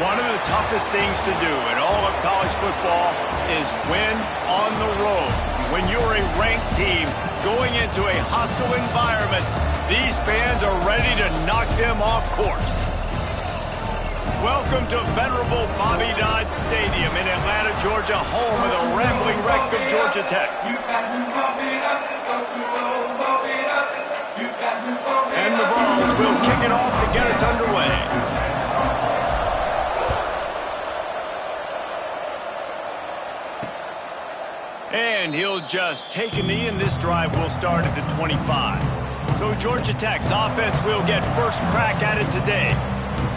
One of the toughest things to do in all of college football is win on the road. When you're a ranked team going into a hostile environment, these fans are ready to knock them off course. Welcome to venerable Bobby Dodd Stadium in Atlanta, Georgia, home of the rambling wreck of Georgia Tech. And the Vols will kick it off to get us underway. And he'll just take a knee, and this drive will start at the 25. So Georgia Tech's offense will get first crack at it today.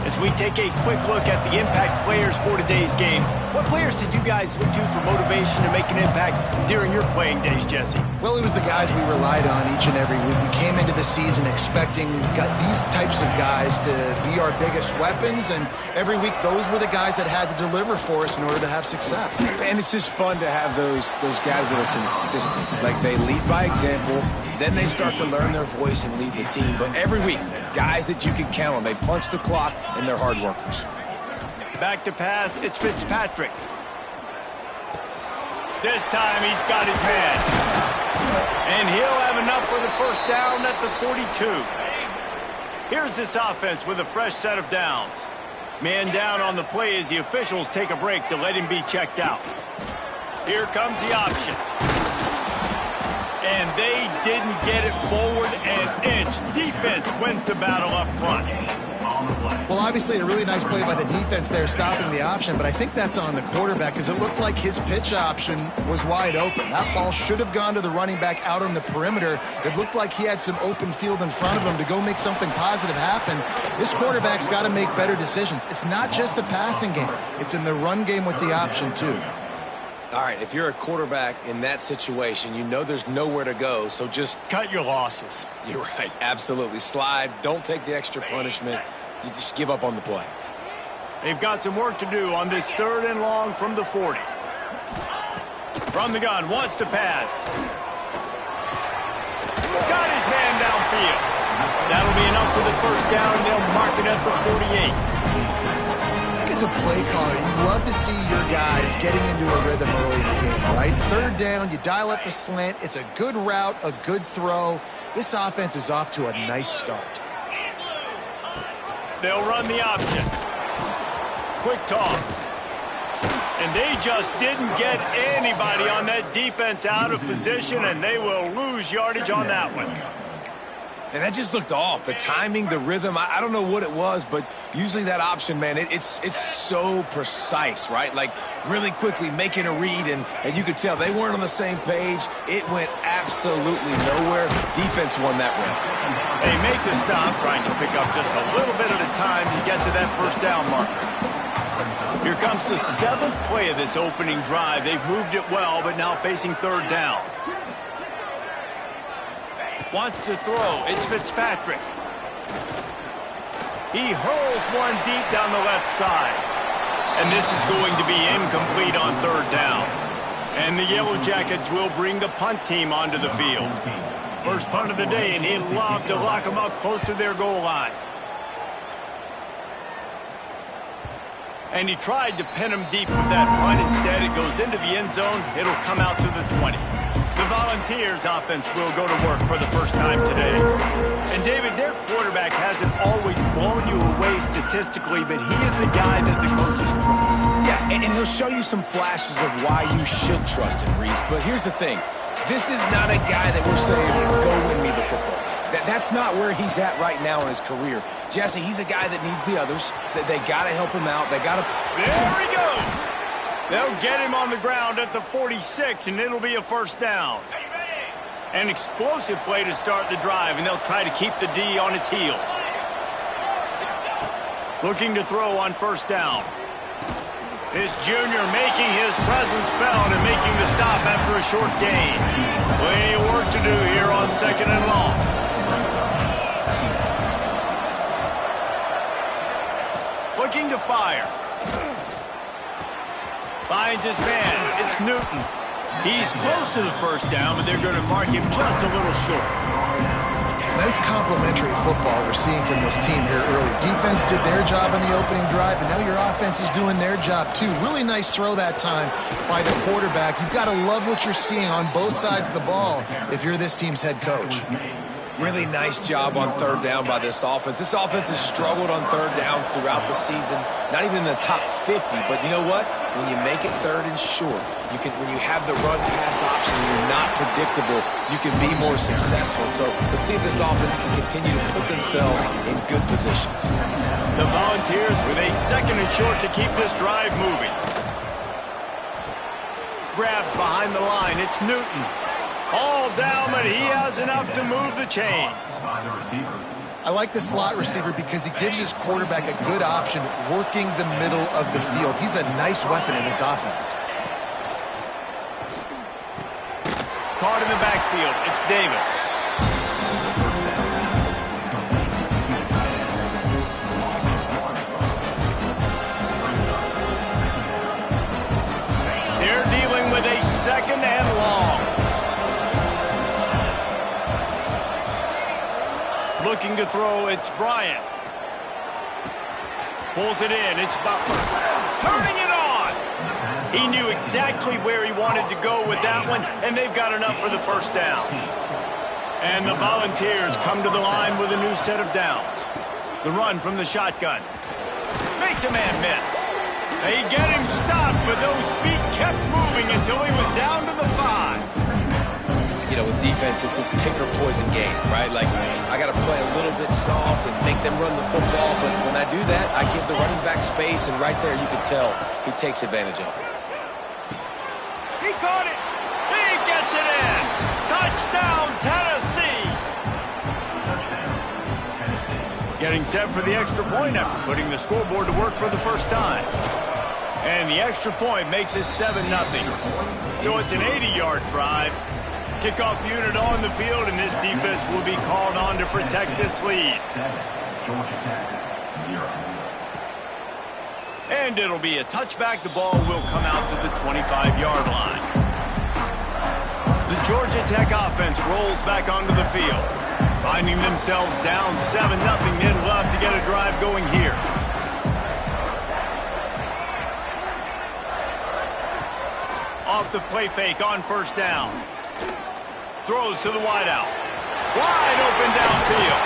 As we take a quick look at the impact players for today's game, what players did you guys look to for motivation to make an impact during your playing days, Jesse? Well, it was the guys we relied on each and every week. We came into the season expecting these types of guys to be our biggest weapons, and every week those were the guys that had to deliver for us in order to have success. And it's just fun to have those guys that are consistent. Like, they lead by example, then they start to learn their voice and lead the team. But every week, guys that you can count on. They punch the clock, and they're hard workers. Back to pass, it's Fitzpatrick. This time he's got his man. And he'll have enough for the first down at the 42. Here's this offense with a fresh set of downs. Man down on the play as the officials take a break to let him be checked out. Here comes the option. And they didn't get it forward an inch. Defense wins the battle up front. Well, obviously a really nice play by the defense there stopping the option, but I think that's on the quarterback because it looked like his pitch option was wide open. That ball should have gone to the running back out on the perimeter. It looked like he had some open field in front of him to go make something positive happen. This quarterback's got to make better decisions. It's not just the passing game. It's in the run game with the option, too. All right, if you're a quarterback in that situation, you know there's nowhere to go, so just cut your losses. You're right, absolutely. Slide, don't take the extra punishment. You just give up on the play. They've got some work to do on this 3rd and long from the 40. From the gun, wants to pass. Got his man downfield. That'll be enough for the first down. They'll mark it at the 48. As a play caller, you love to see your guys getting into a rhythm early in the game, right? 3rd down, you dial up the slant. It's a good route, a good throw. This offense is off to a nice start. They'll run the option. Quick toss. And they just didn't get anybody on that defense out of position, and they will lose yardage on that one. And that just looked off. The timing, the rhythm, I don't know what it was, but usually that option, man, it's so precise, right? Like, really quickly making a read, and you could tell they weren't on the same page. It went absolutely nowhere. Defense won that round. They make the stop, trying to pick up just a little bit at a time to get to that first down marker. Here comes the 7th play of this opening drive. They've moved it well, but now facing 3rd down. Wants to throw. It's Fitzpatrick. He hurls one deep down the left side. And this is going to be incomplete on 3rd down. And the Yellow Jackets will bring the punt team onto the field. First punt of the day, and he'd love to lock them up close to their goal line. And he tried to pin him deep with that punt. Instead, it goes into the end zone. It'll come out to the 20. The Volunteers offense will go to work for the first time today. And, David, their quarterback hasn't always blown you away statistically, but he is a guy that the coaches trust. Yeah, and he'll show you some flashes of why you should trust him, Reese. But here's the thing. This is not a guy that we're saying, go win me the football game. That's not where he's at right now in his career. Jesse, he's a guy that needs the others. They got to help him out. They got to... There he goes. They'll get him on the ground at the 46, and it'll be a first down. An explosive play to start the drive, and they'll try to keep the D on its heels. Looking to throw on first down. This junior making his presence felt and making the stop after a short gain. Plenty of work to do here on 2nd and long. Looking to fire. Finds his man. It's Newton. He's close to the first down, but they're going to mark him just a little short. Nice complementary football we're seeing from this team here early. Defense did their job on the opening drive, and now your offense is doing their job too. Really nice throw that time by the quarterback. You've got to love what you're seeing on both sides of the ball if you're this team's head coach. Really nice job on third down by this offense. This offense has struggled on third downs throughout the season. Not even in the top 50, but you know what? When you make it third and short, when you have the run-pass option and you're not predictable, you can be more successful. So let's see if this offense can continue to put themselves in good positions. The Volunteers with a second and short to keep this drive moving. Grabbed behind the line. It's Newton. All down, but he has enough to move the chains. I like the slot receiver because he gives his quarterback a good option working the middle of the field. He's a nice weapon in this offense. Caught in the backfield. It's Davis. They're dealing with a second and long. Looking to throw, it's Bryant. Pulls it in, it's Butler. Turning it on! He knew exactly where he wanted to go with that one, and they've got enough for the first down. And the Volunteers come to the line with a new set of downs. The run from the shotgun. Makes a man miss. They get him stopped, but those feet kept moving until he was down to the 5. You know, with defense, it's this pick or poison game, right? Like, I got to play a little bit soft and make them run the football, but when I do that, I give the running back space, and right there you can tell he takes advantage of it. He caught it! He gets it in! Touchdown, Tennessee! Getting set for the extra point after putting the scoreboard to work for the first time. And the extra point makes it 7-0. So it's an 80-yard drive. Kickoff unit on the field, and this defense will be called on to protect this lead. And it'll be a touchback. The ball will come out to the 25-yard line. The Georgia Tech offense rolls back onto the field. Finding themselves down 7-0, they'd love to get a drive going here. Off the play fake on first down. Throws to the wideout. Wide open downfield.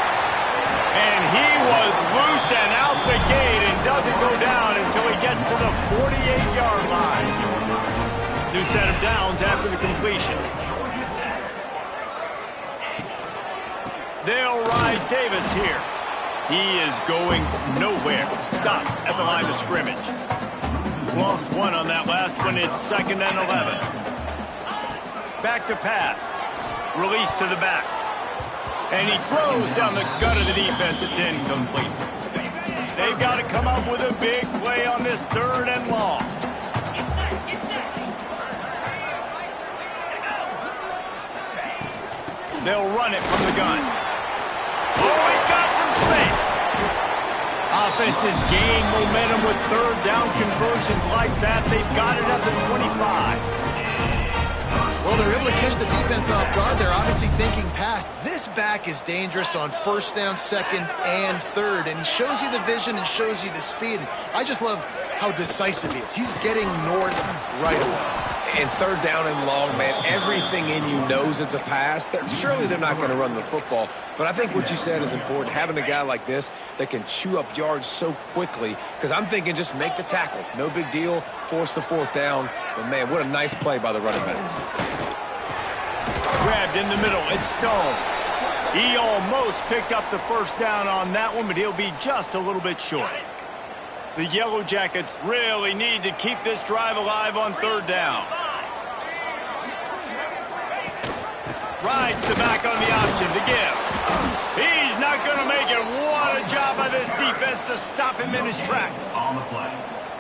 And he was loose and out the gate and doesn't go down until he gets to the 48-yard line. New set of downs after the completion. They'll ride Davis here. He is going nowhere. Stop at the line of scrimmage. Lost one on that last one. It's 2nd and 11. Back to pass. Release to the back. And he throws down the gut of the defense. It's incomplete. They've got to come up with a big play on this 3rd and long. They'll run it from the gun. Oh, he's got some space. Offense is gaining momentum with 3rd down conversions like that. They've got it at the 25. Well, they're able to catch the defense off guard. They're obviously thinking pass. This back is dangerous on 1st down, 2nd, and 3rd. And he shows you the vision and shows you the speed. And I just love how decisive he is. He's getting north right away. And 3rd down and long, man, everything in you knows it's a pass. Surely they're not going to run the football. But I think what you said is important, having a guy like this that can chew up yards so quickly. Because I'm thinking just make the tackle. No big deal. Force the 4th down. But, man, what a nice play by the running back. Grabbed in the middle. It's Stone. He almost picked up the first down on that one, but he'll be just a little bit short. The Yellow Jackets really need to keep this drive alive on 3rd down. Rides the back on the option to give. He's not going to make it. What a job by this defense to stop him in his tracks.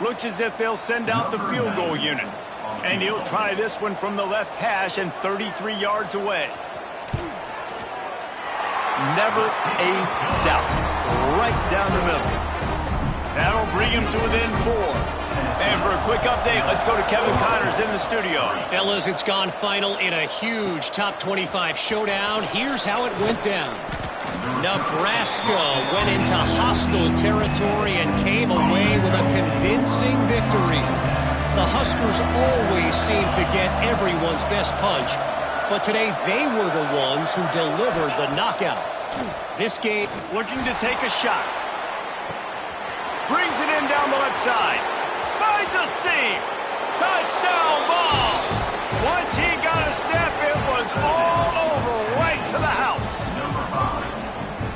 Looks as if they'll send out the field goal unit. And he'll try this one from the left hash and 33 yards away. Never a doubt. Right down the middle. That'll bring him to within 4. And for a quick update, let's go to Kevin Connors in the studio. Fellas, it's gone final in a huge top 25 showdown. Here's how it went down. Nebraska went into hostile territory and came away with a convincing victory. The Huskers always seem to get everyone's best punch, but today they were the ones who delivered the knockout. This game looking to take a shot. Brings it in down the left side. Finds a seam. Touchdown balls. Once he got a step, it was all over right to the house.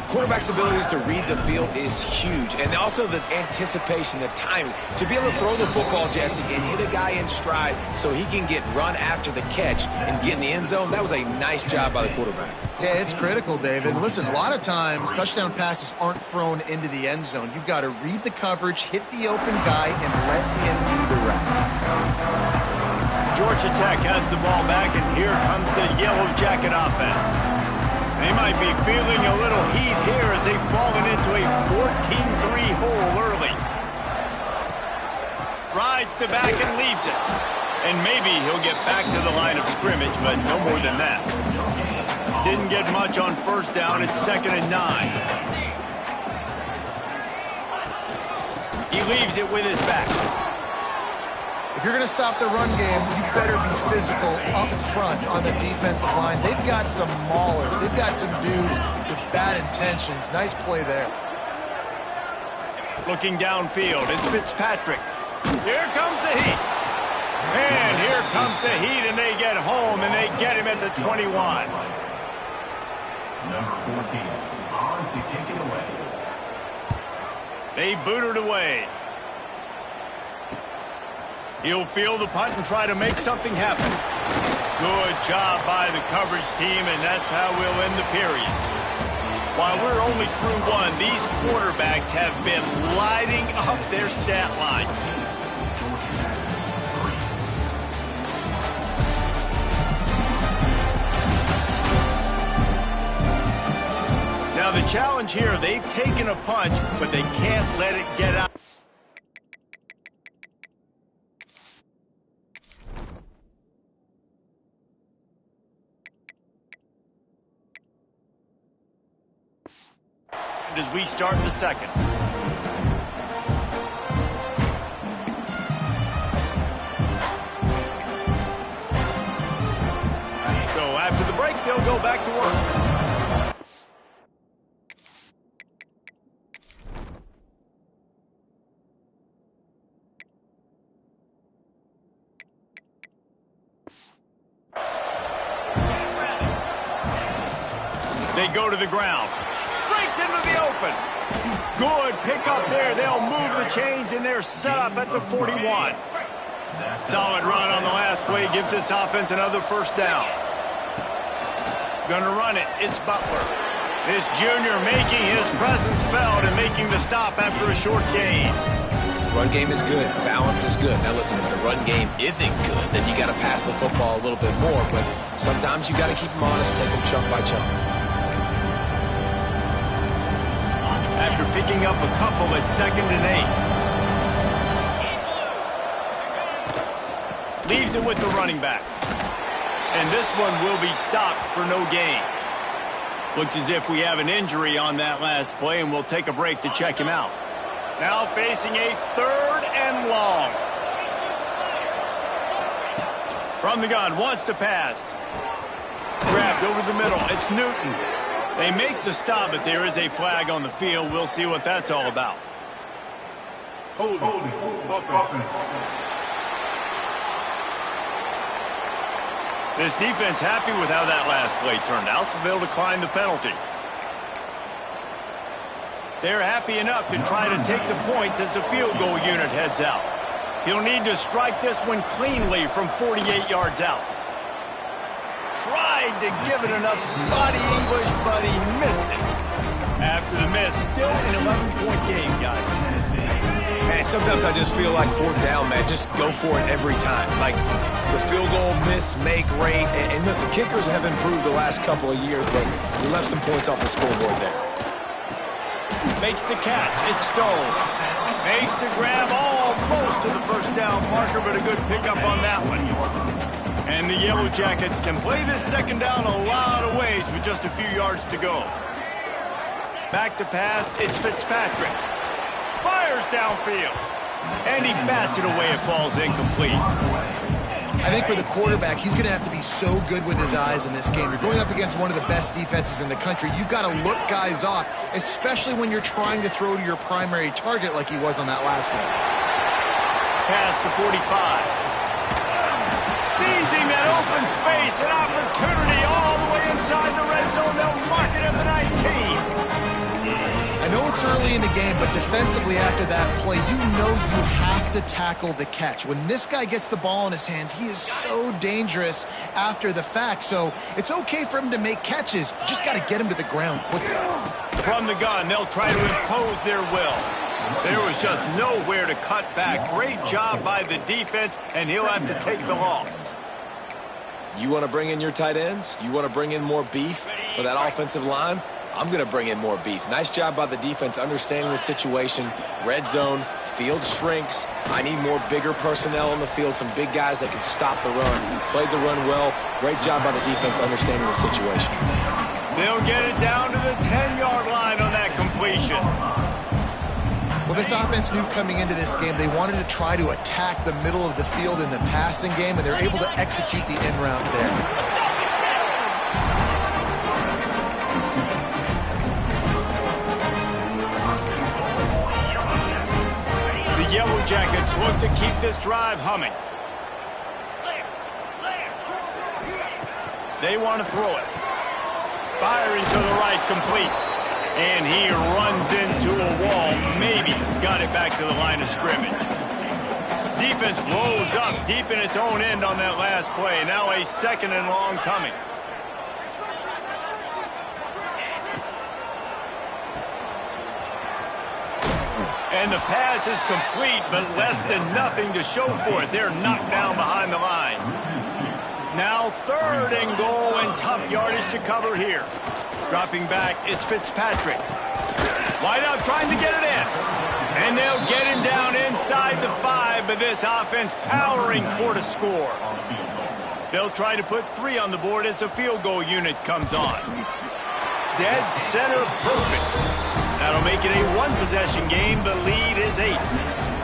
Quarterback's abilities to read the field is huge, and also the anticipation, the timing. To be able to throw the football, Jesse, and hit a guy in stride so he can get run after the catch and get in the end zone, that was a nice job by the quarterback. Yeah, it's critical, David. Listen, a lot of times touchdown passes aren't thrown into the end zone. You've got to read the coverage, hit the open guy, and let him do the rest. Georgia Tech has the ball back, and here comes the Yellow Jacket offense. They might be feeling a little heat here as they've fallen into a 14-3 hole early. Rides to back and leaves it. And maybe he'll get back to the line of scrimmage, but no more than that. Didn't get much on first down. It's 2nd and 9. He leaves it with his back. If you're going to stop the run game, you better be physical up front on the defensive line. They've got some maulers. They've got some dudes with bad intentions. Nice play there. Looking downfield, it's Fitzpatrick. Here comes the heat. And here comes the heat, and they get home, and they get him at the 21. Number 14, on to kick it away. They boot it away. He'll field the punt and try to make something happen. Good job by the coverage team, and that's how we'll end the period. While we're only through one, these quarterbacks have been lighting up their stat line. Now the challenge here, they've taken a punch, but they can't let it get out. As we start the second. So after the break, they'll go back to work. They go to the ground. Breaks into the open. Good pick up there. They'll move the chains, and they're set up at the 41. Solid run on the last play. Gives this offense another first down. Gonna run it. It's Butler. This junior making his presence felt and making the stop after a short gain. Run game is good. Balance is good. Now listen, if the run game isn't good, then you got to pass the football a little bit more. But sometimes you got to keep them honest, take them chunk by chunk. After picking up a couple at 2nd and 8. Leaves it with the running back. And this one will be stopped for no gain. Looks as if we have an injury on that last play, and we'll take a break to check him out. Now facing a 3rd and long. From the gun, wants to pass. Grabbed over the middle. It's Newton. They make the stop, but there is a flag on the field. We'll see what that's all about. Holding. This defense happy with how that last play turned out, so they'll decline the penalty. They're happy enough to try to take the points as the field goal unit heads out. He'll need to strike this one cleanly from 48 yards out. Tried to give it enough body English, but he missed it. After the miss, still an 11-point game, guys. Man, sometimes I just feel like 4th down, man. Just go for it every time. Like the field goal, miss, make, rate. And listen, kickers have improved the last couple of years, but we left some points off the scoreboard there. Makes the catch. It's Stone. Makes the grab all close to the first down marker, but a good pickup on that one. And the Yellow Jackets can play this second down a lot of ways with just a few yards to go. Back to pass, it's Fitzpatrick. Fires downfield. And he bats it away, it falls incomplete. I think for the quarterback, he's going to have to be so good with his eyes in this game. You're going up against one of the best defenses in the country. You've got to look guys off, especially when you're trying to throw to your primary target like he was on that last one. Past the 45. Seizing that open space, an opportunity all the way inside the red zone. They'll mark it at the 19. I know it's early in the game, but defensively after that play, you know you have to tackle the catch. When this guy gets the ball in his hands, he is so dangerous after the fact. So it's okay for him to make catches. You just got to get him to the ground quickly. From the gun, they'll try to impose their will. There was just nowhere to cut back. Great job by the defense, and he'll have to take the loss. You want to bring in your tight ends? You want to bring in more beef for that offensive line? I'm going to bring in more beef. Nice job by the defense understanding the situation. Red zone, field shrinks. I need more bigger personnel on the field, some big guys that can stop the run. Played the run well. Great job by the defense understanding the situation. They'll get it down to the 10-yard line on that completion. Well, this offense knew coming into this game they wanted to try to attack the middle of the field in the passing game, and they're able to execute the in route there. Yellow Jackets look to keep this drive humming. They want to throw it. Firing to the right, complete. And he runs into a wall. Maybe got it back to the line of scrimmage. Defense rolls up deep in its own end on that last play. Now a second and long coming. And the pass is complete, but less than nothing to show for it. They're knocked down behind the line. Now third and goal and tough yardage to cover here. Dropping back, it's Fitzpatrick. Wide out trying to get it in. And they'll get him down inside the 5, but this offense powering toward a score. They'll try to put 3 on the board as the field goal unit comes on. Dead center perfect. That'll make it a one-possession game. The lead is 8.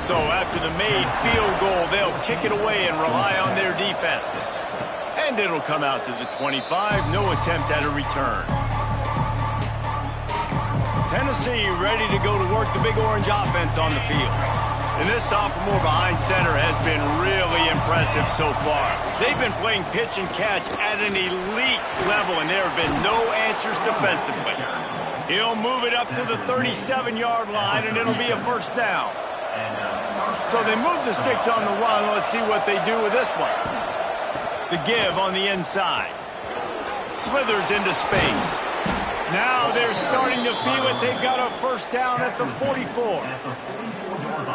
So after the made field goal, they'll kick it away and rely on their defense. And it'll come out to the 25. No attempt at a return. Tennessee ready to go to work the Big Orange offense on the field. And this sophomore behind center has been really impressive so far. They've been playing pitch and catch at an elite level, and there have been no answers defensively. He'll move it up to the 37-yard line, and it'll be a first down. So they move the sticks on the run. Let's see what they do with this one. The give on the inside. Slithers into space. Now they're starting to feel it. They've got a first down at the 44.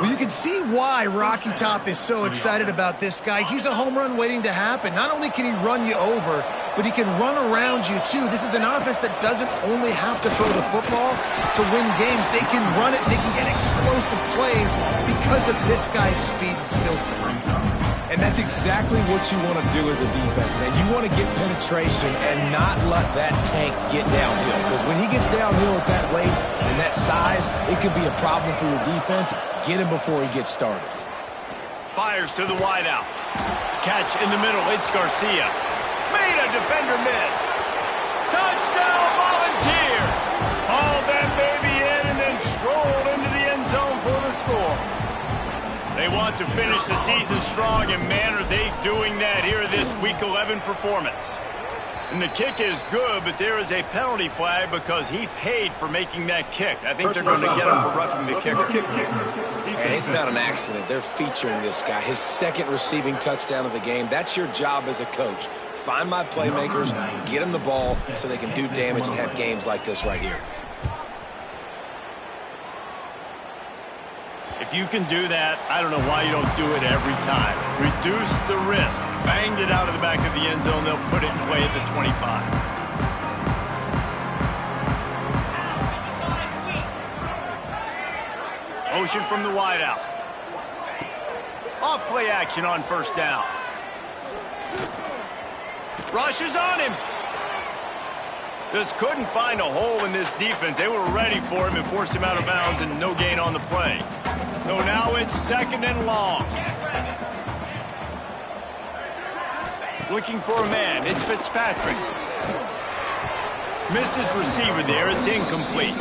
Well, you can see why Rocky Top is so excited about this guy. He's a home run waiting to happen. Not only can he run you over, but he can run around you, too. This is an offense that doesn't only have to throw the football to win games. They can run it. They can get explosive plays because of this guy's speed and skill set. And that's exactly what you want to do as a defense, man. You want to get penetration and not let that tank get downhill. Because when he gets downhill at that weight and that size, it could be a problem for your defense. Get him before he gets started. Fires to the wideout. Catch in the middle. It's Garcia. Made a defender miss. Touchdown Volunteers. Haul that baby in and then stroll into the end zone for the score. They want to finish the season strong, and man, are they doing that here this Week 11 performance. And the kick is good, but there is a penalty flag because he paid for making that kick. I think they're going to get him for roughing the kicker. And it's not an accident. They're featuring this guy. His second receiving touchdown of the game. That's your job as a coach. Find my playmakers, get them the ball so they can do damage and have games like this right here. If you can do that, I don't know why you don't do it every time. Reduce the risk. Banged it out of the back of the end zone. They'll put it in play at the 25. Motion from the wideout. Off-play action on first down. Rushes on him. Just couldn't find a hole in this defense. They were ready for him and forced him out of bounds, and no gain on the play. So now it's 2nd and long. Looking for a man. It's Fitzpatrick. Missed his receiver there. It's incomplete.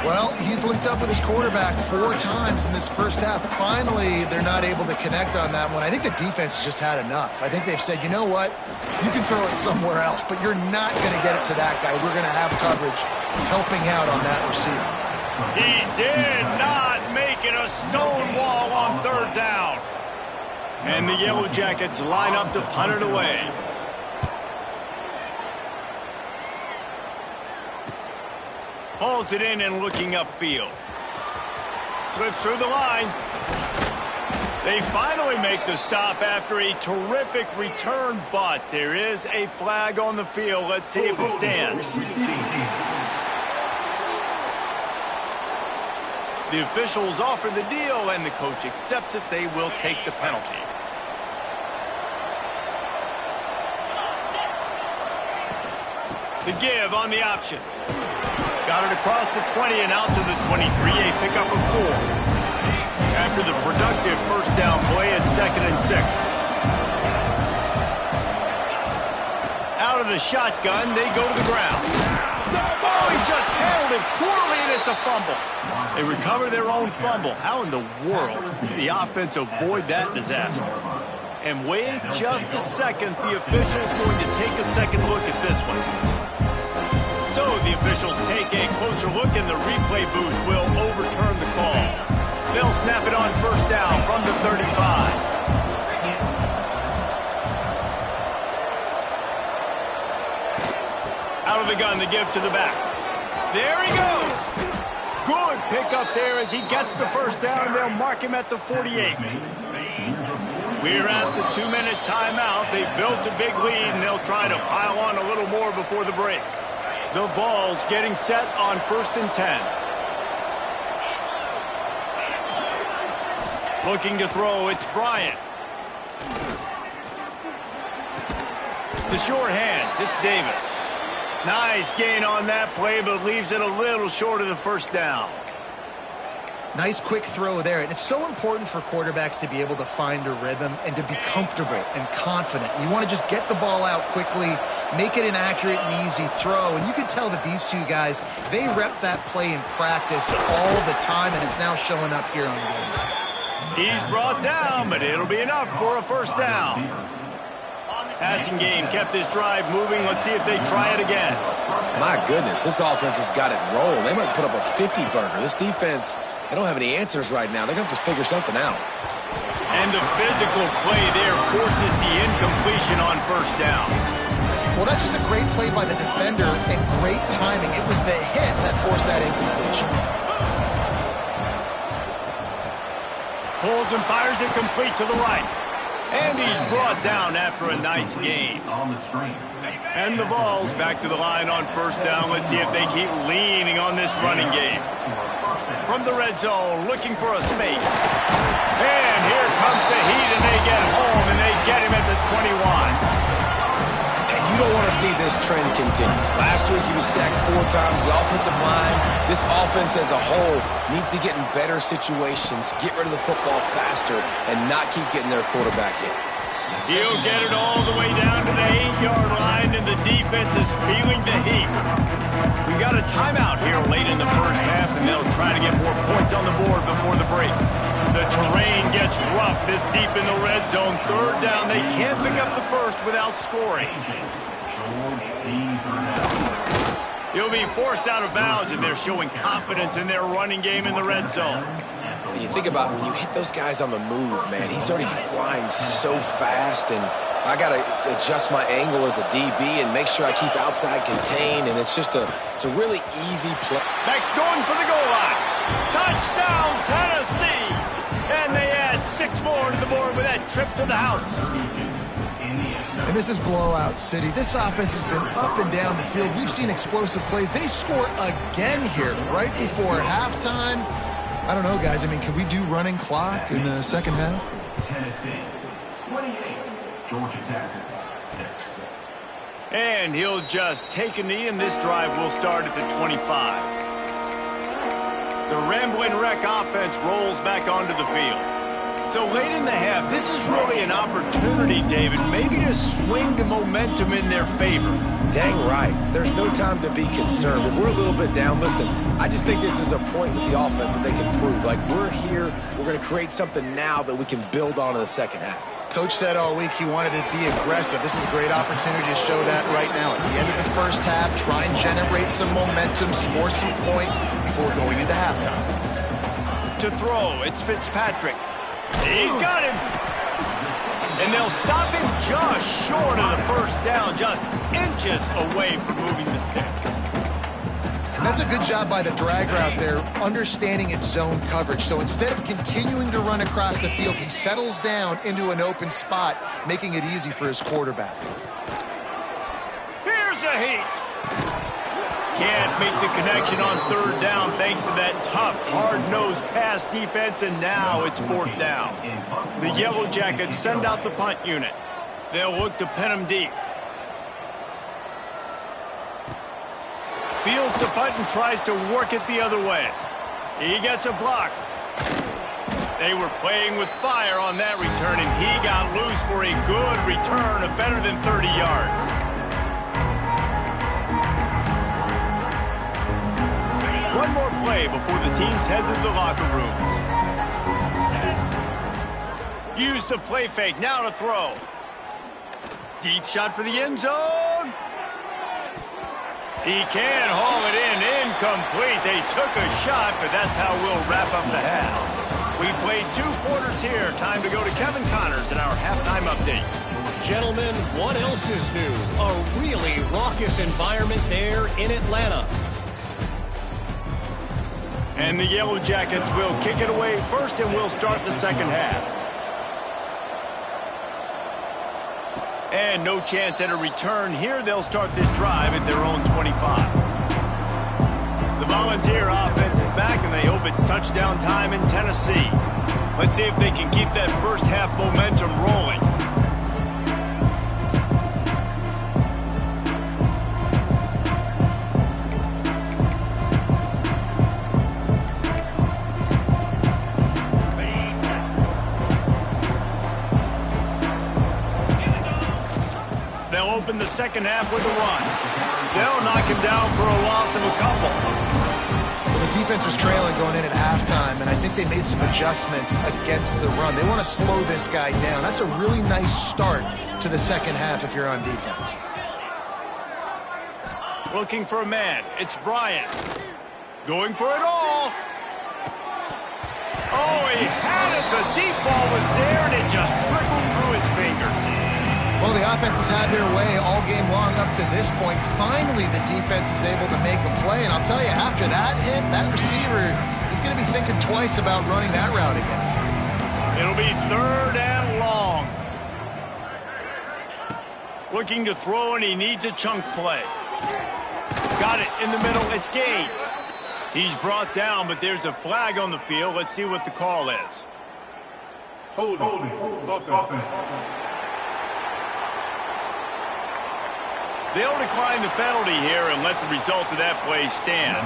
Well, he's linked up with his quarterback 4 times in this first half. Finally, they're not able to connect on that one. I think the defense has just had enough. I think they've said, you know what? You can throw it somewhere else, but you're not going to get it to that guy. We're going to have coverage helping out on that receiver. He did not make it a stone wall on 3rd down. And the Yellow Jackets line up to punt it away. Holds it in and looking upfield. Slips through the line. They finally make the stop after a terrific return, but there is a flag on the field. Let's see if it stands. The officials offer the deal, and the coach accepts it. They will take the penalty. The give on the option. Got it across the 20 and out to the 23, a pickup of 4. After the productive first down play, it's 2nd and 6. Out of the shotgun, they go to the ground. Oh, he just handled it poorly, and it's a fumble. They recover their own fumble. How in the world did the offense avoid that disaster? And wait just a second, the official's going to take a second look at this one. So the officials take a closer look, and the replay booth will overturn the call. They'll snap it on first down from the 35. Out of the gun, the give to the back. There he goes. Good pickup there as he gets the first down, and they'll mark him at the 48. We're at the 2-minute timeout. They've built a big lead, and they'll try to pile on a little more before the break. The Vols getting set on 1st and 10. Looking to throw, it's Bryant. The short hands, it's Davis. Nice gain on that play, but leaves it a little short of the first down. Nice quick throw there. And it's so important for quarterbacks to be able to find a rhythm and to be comfortable and confident. You want to just get the ball out quickly, make it an accurate and easy throw. And you can tell that these two guys, they rep that play in practice all the time, and it's now showing up here on game. He's brought down, but it'll be enough for a first down. Passing game kept this drive moving. Let's see if they try it again. My goodness, this offense has got it rolling. They might put up a 50-burger. This defense, they don't have any answers right now. They're going to have to figure something out. And the physical play there forces the incompletion on first down. Well, that's just a great play by the defender and great timing. It was the hit that forced that incompletion. Pulls and fires it complete to the right. And he's brought down after a nice gain. And the Vols back to the line on first down. Let's see if they keep leaning on this running game. From the red zone, looking for a space. And here comes the heat, and they get home, and they get him at the 21. And you don't want to see this trend continue. Last week he was sacked 4 times. The offensive line, this offense as a whole, needs to get in better situations, get rid of the football faster, and not keep getting their quarterback hit. He'll get it all the way down to the 8-yard line, and the defense is feeling the heat. We got a timeout here late in the first half, and they'll try to get more points on the board before the break. The terrain gets rough this deep in the red zone. Third down, they can't pick up the first without scoring. He'll be forced out of bounds, and they're showing confidence in their running game in the red zone. When you think about when you hit those guys on the move, man, he's already flying so fast, and I got to adjust my angle as a DB and make sure I keep outside contained, and it's just a really easy play. Next going for the goal line. Touchdown, Tennessee! And they add 6 more to the board with that trip to the house. And this is blowout city. This offense has been up and down the field. We've seen explosive plays. They score again here right before halftime. I don't know, guys. I mean, can we do running clock in the second half? Tennessee 28, Georgia Tech 6. And he'll just take a knee, and this drive will start at the 25. The Ramblin' Wreck offense rolls back onto the field. So late in the half, this is really an opportunity, David, maybe to swing the momentum in their favor. Dang right. There's no time to be concerned. If we're a little bit down, listen, I just think this is a point with the offense that they can prove. Like, we're here, we're going to create something now that we can build on in the second half. Coach said all week he wanted to be aggressive. This is a great opportunity to show that right now. At the end of the first half, try and generate some momentum, score some points before going into halftime. To throw, it's Fitzpatrick. He's got him. And they'll stop him just short of the first down, just inches away from moving the sticks. And that's a good job by the drag route there, understanding its zone coverage. So instead of continuing to run across the field, he settles down into an open spot, making it easy for his quarterback. Here's a heat. Can't make the connection on third down thanks to that tough, hard-nosed pass defense, and now it's fourth down. The Yellow Jackets send out the punt unit. They'll look to pin him deep. Fields the punt and tries to work it the other way. He gets a block. They were playing with fire on that return, and he got loose for a good return of better than 30 yards. One more play before the teams head to the locker rooms. Use the play fake, now to throw. Deep shot for the end zone. He can haul it in, incomplete. They took a shot, but that's how we'll wrap up the half. We played 2 quarters here. Time to go to Kevin Connors in our halftime update. Gentlemen, what else is new? A really raucous environment there in Atlanta. And the Yellow Jackets will kick it away first, and we'll start the second half. And no chance at a return here. They'll start this drive at their own 25. The Volunteer offense is back, and they hope it's touchdown time in Tennessee. Let's see if they can keep that first half momentum rolling. Open the second half with a run. They'll knock him down for a loss of a couple. Well, the defense was trailing going in at halftime, and I think they made some adjustments against the run. They want to slow this guy down. That's a really nice start to the second half if you're on defense. Looking for a man. It's Bryant. Going for it all. Oh, he had it. The deep ball was there, and it just trickled through his fingers. Well, the offense has had their way all game long up to this point. Finally, the defense is able to make a play. And I'll tell you, after that hit, that receiver is going to be thinking twice about running that route again. It'll be third and long. Looking to throw, and he needs a chunk play. Got it in the middle. It's Gaines. He's brought down, but there's a flag on the field. Let's see what the call is. Holding. Offense. They'll decline the penalty here and let the result of that play stand.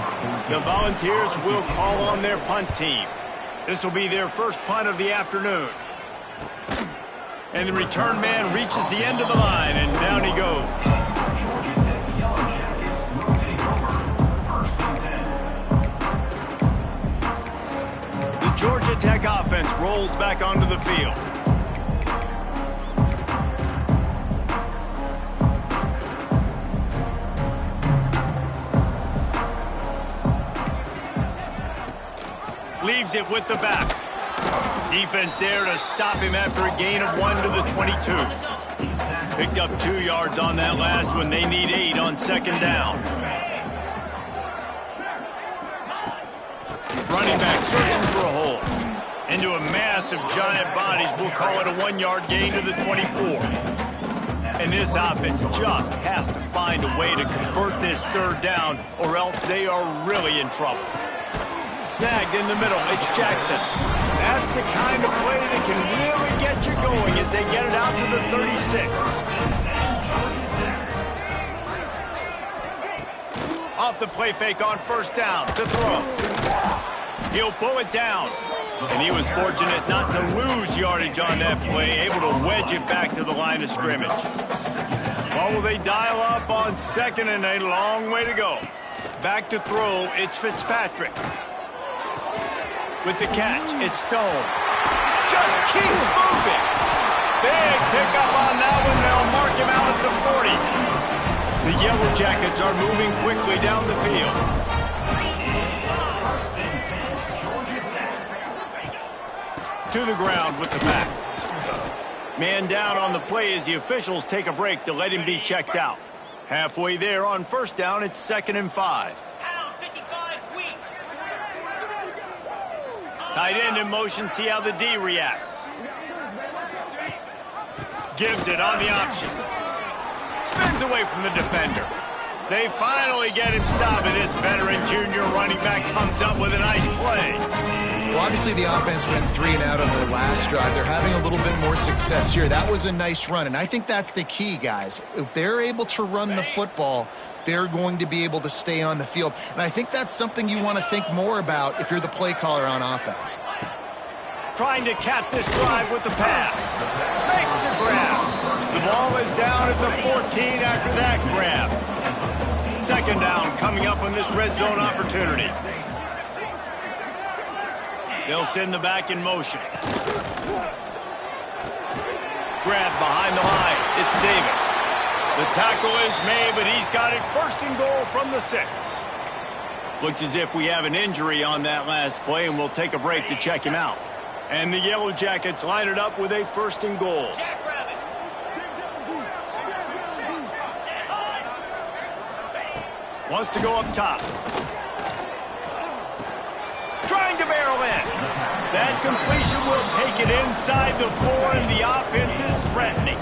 The Volunteers will call on their punt team. This will be their first punt of the afternoon. And the return man reaches the end of the line, and down he goes. The Georgia Tech offense rolls back onto the field. Leaves it with the back. Defense there to stop him after a gain of 1 to the 22. Picked up 2 yards on that last one. They need 8 on second down. Running back searching for a hole. Into a mass of giant bodies. We'll call it a 1-yard gain to the 24. And this offense just has to find a way to convert this third down, or else they are really in trouble. Snagged in the middle, it's Jackson. That's the kind of play that can really get you going as they get it out to the 36. Off the play fake on first down to throw. He'll pull it down. And he was fortunate not to lose yardage on that play, able to wedge it back to the line of scrimmage. Well, will they dial up on second and a long way to go? Back to throw, it's Fitzpatrick. With the catch, it's Stone. Just keeps moving. Big pickup on that one. They'll mark him out at the 40. The Yellow Jackets are moving quickly down the field. To the ground with the back. Man down on the play as the officials take a break to let him be checked out. Halfway there on first down, it's 2nd and 5. Tight end in motion, see how the D reacts. Gives it on the option. Spins away from the defender. They finally get him stopped, and this veteran junior running back comes up with a nice play. Well, obviously the offense went 3 and out on their last drive. They're having a little bit more success here. That was a nice run, and I think that's the key, guys. If they're able to run the football, they're going to be able to stay on the field. And I think that's something you want to think more about if you're the play caller on offense. Trying to cap this drive with the pass. Makes the grab. The ball is down at the 14 after that grab. 2nd down coming up on this red zone opportunity. They'll send the back in motion. Grab behind the line. It's Davis. The tackle is made, but he's got it 1st and goal from the 6. Looks as if we have an injury on that last play, and we'll take a break to check him out. And the Yellow Jackets line it up with a 1st and goal. Wants to go up top. Trying to barrel in. That completion will take it inside the 4, and the offense is threatening.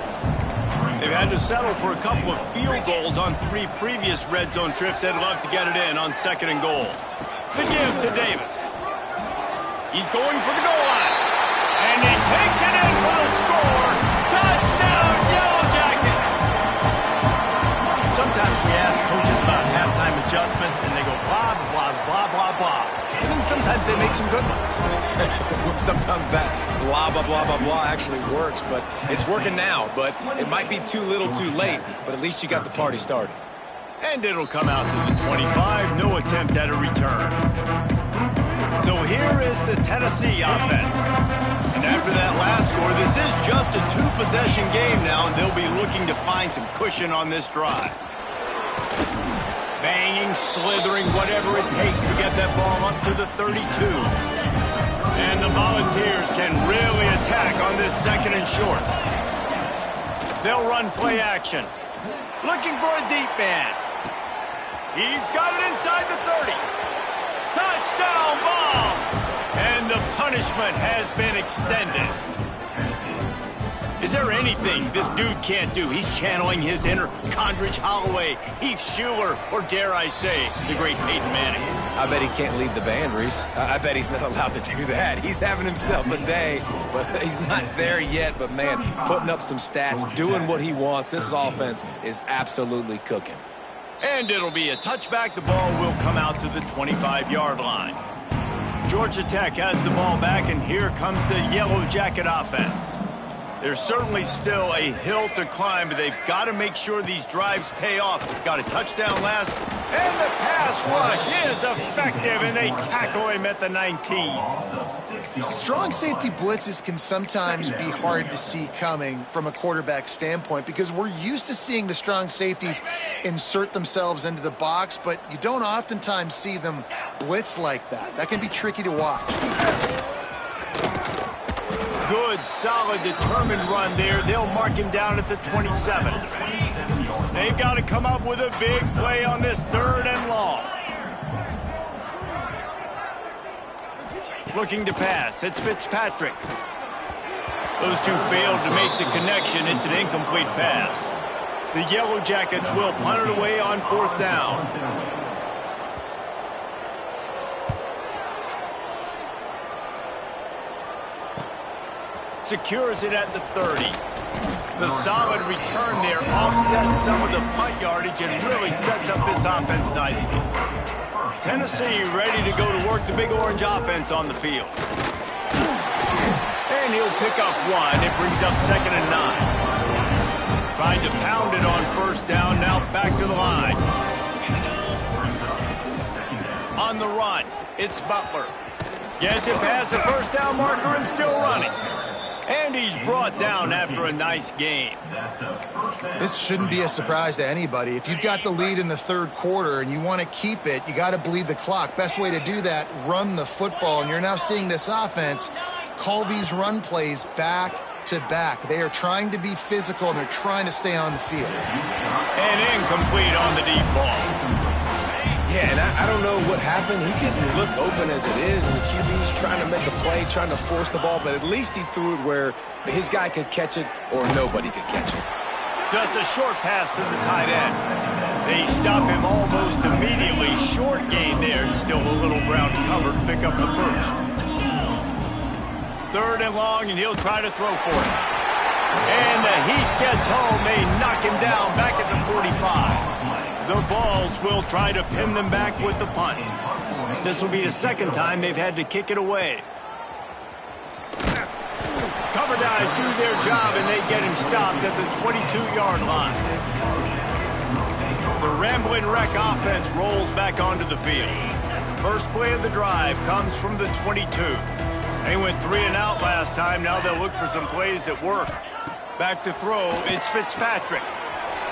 They've had to settle for a couple of field goals on 3 previous red zone trips. They'd love to get it in on 2nd and goal. The give to Davis. He's going for the goal line. And he takes it in for the score. Touchdown, Yellow Jackets! Sometimes we ask coaches about halftime adjustments, and they go blah, blah, blah, blah, blah. I mean, sometimes they make some good ones. Sometimes that blah, blah, blah, blah, blah actually works, but it's working now. But it might be too little too late, but at least you got the party started. And it'll come out to the 25. No attempt at a return. So here is the Tennessee offense. And after that last score, this is just a 2-possession game now, and they'll be looking to find some cushion on this drive. Banging, slithering, whatever it takes to get that ball up to the 32. And the Volunteers can really attack on this 2nd and short. They'll run play action. Looking for a deep man. He's got it inside the 30. Touchdown ball! And the punishment has been extended. Is there anything this dude can't do? He's channeling his inner Condridge Holloway, Heath Schuler, or dare I say, the great Peyton Manning. I bet he can't lead the band, Reese. I bet he's not allowed to do that. He's having himself a day, but he's not there yet. But, man, putting up some stats, doing what he wants. This offense is absolutely cooking. And it'll be a touchback. The ball will come out to the 25-yard line. Georgia Tech has the ball back, and here comes the Yellow Jacket offense. There's certainly still a hill to climb, but they've got to make sure these drives pay off. Got a touchdown last, and the pass rush is effective, and they tackle him at the 19. Strong safety blitzes can sometimes be hard to see coming from a quarterback standpoint because we're used to seeing the strong safeties insert themselves into the box, but you don't oftentimes see them blitz like that. That can be tricky to watch. Good, solid, determined run there. They'll mark him down at the 27. They've got to come up with a big play on this 3rd and long. Looking to pass. It's Fitzpatrick. Those two failed to make the connection. It's an incomplete pass. The Yellow Jackets will punt it away on 4th down. secures it at the 30. The solid return there offsets some of the punt yardage and really sets up this offense nicely. Tennessee ready to go to work the Big Orange offense on the field. And he'll pick up one. It brings up 2nd and 9. Trying to pound it on first down. Now back to the line. On the run, it's Butler. Gets it past the first down marker and still running. And he's brought down after a nice game. This shouldn't be a surprise to anybody. If you've got the lead in the 3rd quarter and you want to keep it, you got to bleed the clock. Best way to do that, run the football. And you're now seeing this offense call these run plays back to back. They are trying to be physical and they're trying to stay on the field. And incomplete on the deep ball. Yeah, and I don't know what happened. He didn't look open as it is, and the QB's trying to make a play, trying to force the ball, but at least he threw it where his guy could catch it or nobody could catch it. Just a short pass to the tight end. They stop him almost immediately. Short gain there, and still a little ground covered to pick up the first. 3rd and long, and he'll try to throw for it. And the heat gets home. They knock him down back at the 45. The Vols will try to pin them back with the punt. This will be the 2nd time they've had to kick it away. Cover guys do their job, and they get him stopped at the 22-yard line. The Ramblin' Wreck offense rolls back onto the field. First play of the drive comes from the 22. They went 3 and out last time. Now they'll look for some plays that work. Back to throw, it's Fitzpatrick.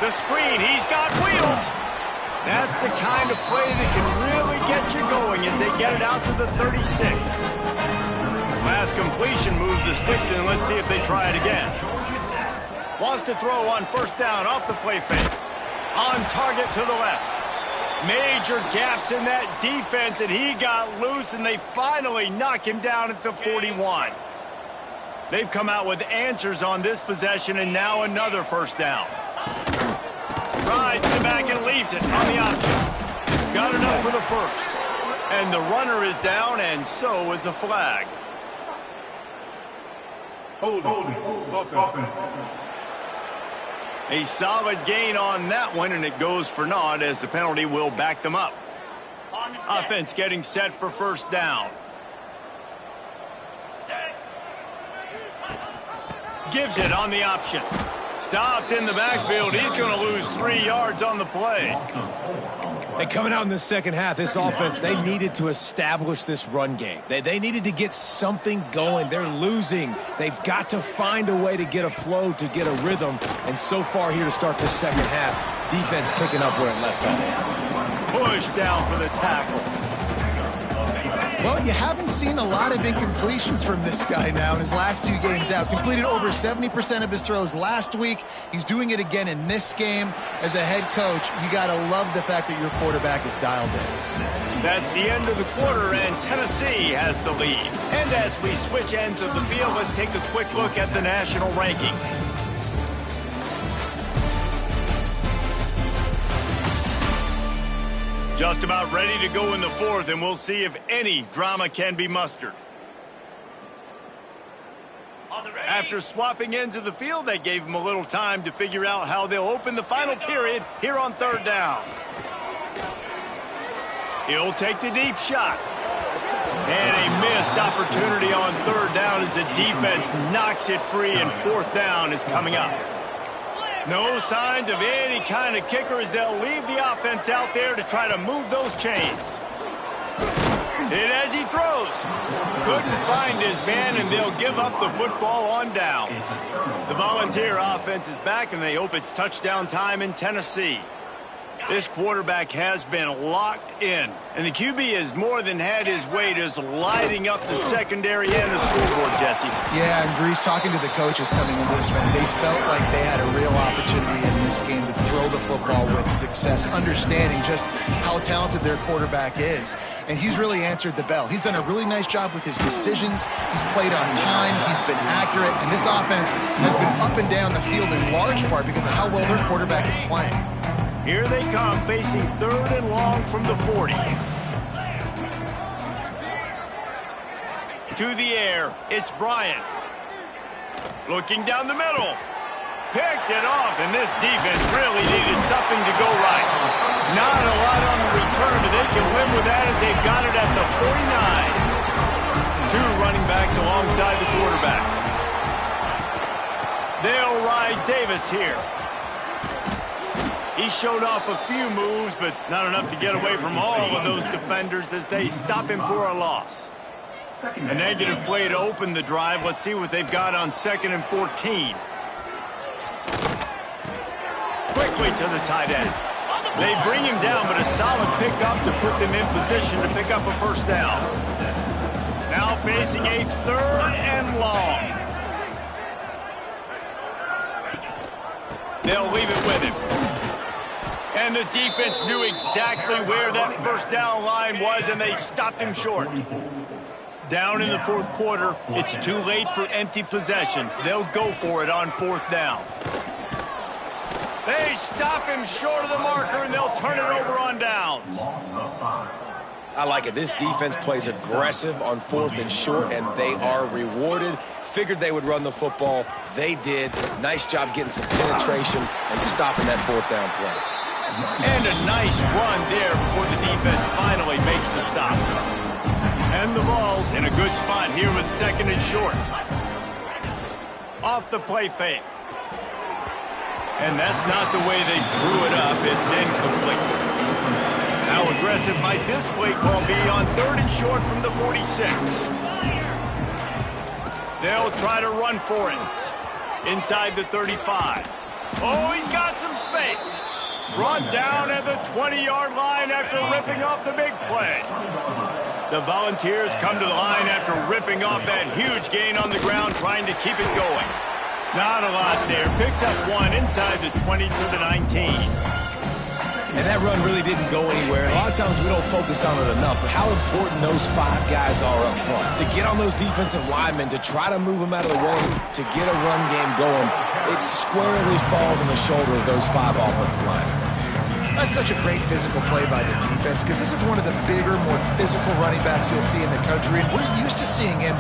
The screen, he's got wheels. That's the kind of play that can really get you going as they get it out to the 36. Last completion moves the sticks in. Let's see if they try it again. Wants to throw on first down off the play fake. On target to the left. Major gaps in that defense, and he got loose, and they finally knock him down at the 41. They've come out with answers on this possession, and now another first down. Rides it back and leaves it on the option. Got enough for the first. And the runner is down, and so is the flag. Holding. Offense. A solid gain on that one, and it goes for naught as the penalty will back them up. Offense getting set for first down. Gives it on the option. Stopped in the backfield. He's going to lose 3 yards on the play. And coming out in the second half, this offense, they needed to establish this run game. They needed to get something going. They're losing. They've got to find a way to get a flow, to get a rhythm. And so far here to start this second half, defense picking up where it left off. Push down for the tackle. Well, you haven't seen a lot of incompletions from this guy now in his last 2 games out. Completed over 70% of his throws last week. He's doing it again in this game. As a head coach, you got to love the fact that your quarterback is dialed in. That's the end of the quarter, and Tennessee has the lead. And as we switch ends of the field, let's take a quick look at the national rankings. Just about ready to go in the 4th, and we'll see if any drama can be mustered. After swapping ends of the field, they gave him a little time to figure out how they'll open the final period here on 3rd down. He'll take the deep shot. And a missed opportunity on 3rd down as the defense knocks it free, and 4th down is coming up. No signs of any kind of kicker as they'll leave the offense out there to try to move those chains. And as he throws, couldn't find his man, and they'll give up the football on downs. The Volunteer offense is back, and they hope it's touchdown time in Tennessee. This quarterback has been locked in, and the QB has more than had his way just lighting up the secondary and the scoreboard, Jesse. Yeah, and Grease, talking to the coaches coming into this one, they felt like they had a real opportunity in this game to throw the football with success, understanding just how talented their quarterback is. And he's really answered the bell. He's done a really nice job with his decisions. He's played on time. He's been accurate. And this offense has been up and down the field in large part because of how well their quarterback is playing. Here they come, facing 3rd and long from the 40. To the air, it's Bryant. Looking down the middle. Picked it off, and this defense really needed something to go right. Not a lot on the return, but they can win with that as they've got it at the 49. Two running backs alongside the quarterback. They'll ride Davis here. He showed off a few moves, but not enough to get away from all of those defenders as they stop him for a loss. A negative play to open the drive. Let's see what they've got on 2nd and 14. Quickly to the tight end. They bring him down, but a solid pickup to put them in position to pick up a first down. Now facing a 3rd and long. They'll leave it with him. And the defense knew exactly where that first down line was, and they stopped him short. Down in the 4th quarter, it's too late for empty possessions. They'll go for it on 4th down. They stop him short of the marker, and they'll turn it over on downs. I like it. This defense plays aggressive on 4th and short, and they are rewarded. Figured they would run the football. They did. Nice job getting some penetration and stopping that 4th down play. And a nice run there before the defense finally makes the stop. And the ball's in a good spot here with 2nd and short. Off the play fake. And that's not the way they drew it up. It's incomplete. How aggressive might this play call be on 3rd and short from the 46? They'll try to run for it. Inside the 35. Oh, he's got some space. Brought down at the 20-yard line after ripping off the big play. The Volunteers come to the line after ripping off that huge gain on the ground, trying to keep it going. Not a lot there. Picks up 1 inside the 20 to the 19. And that run really didn't go anywhere. A lot of times we don't focus on it enough, but how important those 5 guys are up front. To get on those defensive linemen, to try to move them out of the way, to get a run game going, it squarely falls on the shoulder of those 5 offensive linemen. That's such a great physical play by the defense because this is one of the bigger, more physical running backs you'll see in the country, and we're used to seeing him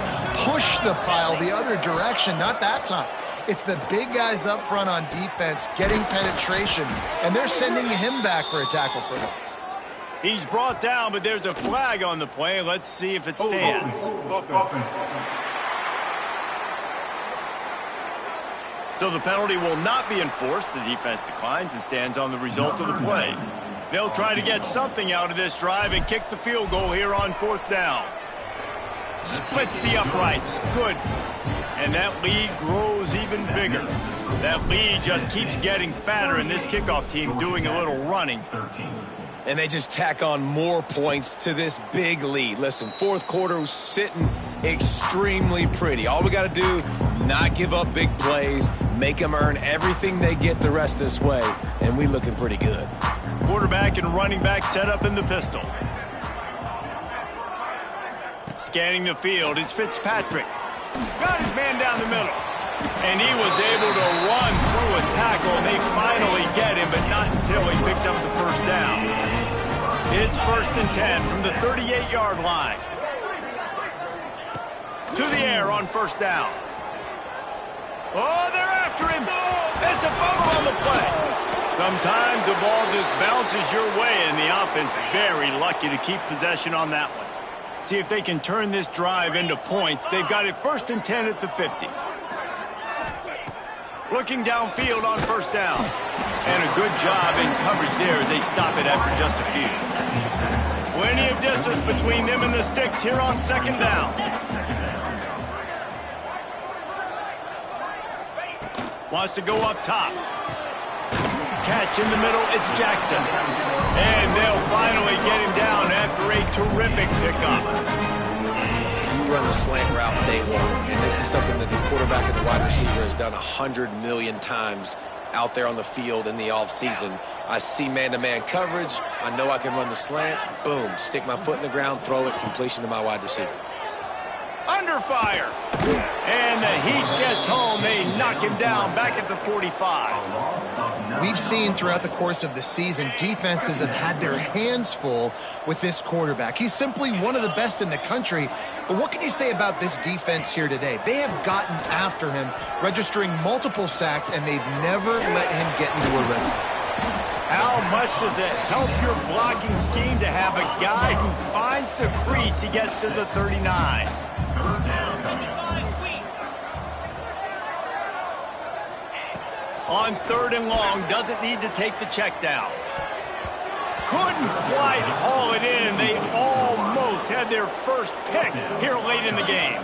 push the pile the other direction, not that time. It's the big guys up front on defense getting penetration, and they're sending him back for a tackle for loss. He's brought down, but there's a flag on the play. Let's see if it stands. So the penalty will not be enforced. The defense declines and stands on the result of the play. They'll try to get something out of this drive and kick the field goal here on 4th down. Splits the uprights. Good. And that lead grows even bigger. That lead just keeps getting fatter, and this kickoff team doing a little running. And they just tack on more points to this big lead. Listen, 4th quarter was sitting extremely pretty. All we got to do, not give up big plays, make them earn everything they get the rest this way, and we looking pretty good. Quarterback and running back set up in the pistol. Scanning the field, it's Fitzpatrick. Got his man down the middle. And he was able to run through a tackle, and they finally get him, but not until he picks up the first down. It's 1st and 10 from the 38-yard line. To the air on 1st down. Oh, they're after him. It's a fumble on the play. Sometimes the ball just bounces your way, and the offense very lucky to keep possession on that one. See if they can turn this drive into points. They've got it 1st and 10 at the 50. Looking downfield on 1st down. And a good job in coverage there as they stop it after just a few. Plenty of distance between them and the sticks here on 2nd down. Wants to go up top. Catch in the middle, it's Jackson. And they'll finally get him down after a terrific pickup. You run the slant route day long, and this is something that the quarterback and the wide receiver has done 100 million times out there on the field in the offseason. I see man-to-man coverage. I know I can run the slant. Boom, stick my foot in the ground, throw it, completion to my wide receiver. Under under fire. And the heat gets home. They knock him down back at the 45. We've seen throughout the course of the season, defenses have had their hands full with this quarterback. He's simply one of the best in the country. But what can you say about this defense here today? They have gotten after him, registering multiple sacks, and they've never let him get into a rhythm. How much does it help your blocking scheme to have a guy who finds the crease? He gets to the 39. On 3rd and long, doesn't need to take the check down. Couldn't quite haul it in. They almost had their first pick here late in the game.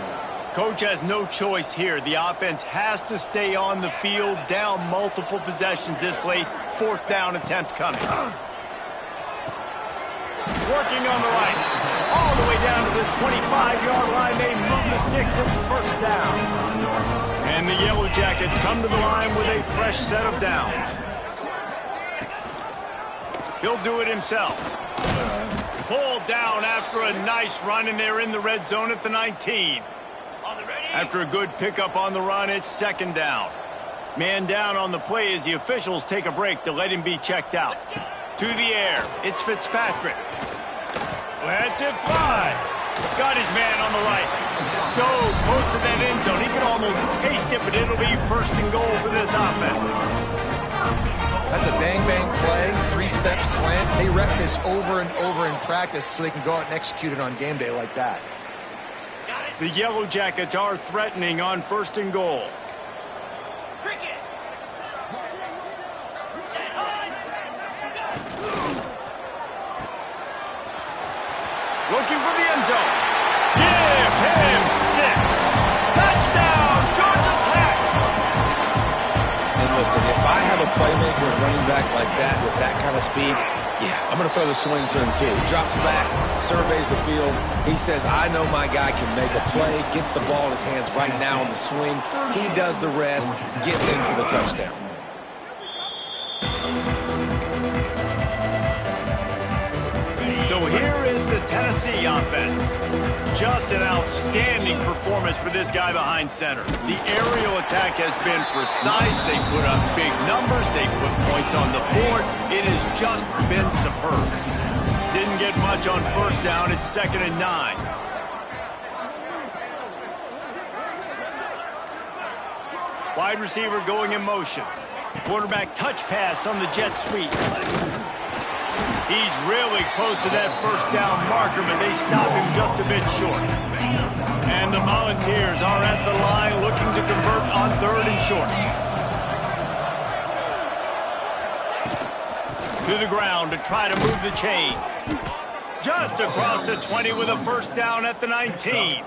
Coach has no choice here. The offense has to stay on the field, down multiple possessions this late. 4th down attempt coming. Working on the right. All the way down to the 25-yard line. They move the sticks. It's 1st down. And the Yellow Jackets come to the line with a fresh set of downs. He'll do it himself. Pulled down after a nice run, and they're in the red zone at the 19. After a good pickup on the run, it's 2nd down. Man down on the play as the officials take a break to let him be checked out. To the air, it's Fitzpatrick. Lets it fly. Got his man on the right. So close to that end zone, he could almost taste it, but it'll be 1st and goal for this offense. That's a bang-bang play, 3-step slant. They rep this over and over in practice so they can go out and execute it on game day like that. The Yellow Jackets are threatening on 1st and goal. Looking for the end zone. Give him 6. Touchdown, Georgia Tech. And listen, if I have a playmaker and running back like that with that kind of speed, yeah, I'm going to throw the swing to him too. He drops back, surveys the field. He says, I know my guy can make a play, gets the ball in his hands right now on the swing. He does the rest, gets in for the touchdown. So here is the Tennessee offense. Just an outstanding performance for this guy behind center. The aerial attack has been precise. They put up big numbers. They put points on the board. It has just been superb. Didn't get much on 1st down. It's 2nd and 9. Wide receiver going in motion. Quarterback touch pass on the jet sweep. He's really close to that 1st down marker, but they stop him just a bit short. And the Volunteers are at the line looking to convert on 3rd and short. To the ground to try to move the chains. Just across the 20 with a 1st down at the 19.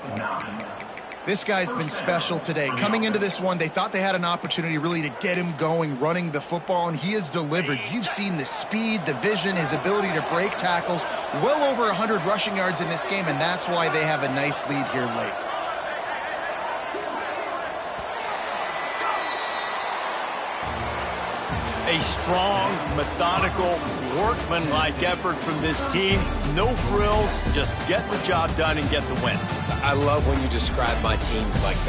This guy's been special today. Coming into this one, they thought they had an opportunity really to get him going, running the football, and he has delivered. You've seen the speed, the vision, his ability to break tackles. Well over 100 rushing yards in this game, and that's why they have a nice lead here late. A strong, methodical, workmanlike effort from this team. No frills, just get the job done and get the win. I love when you describe my teams like that.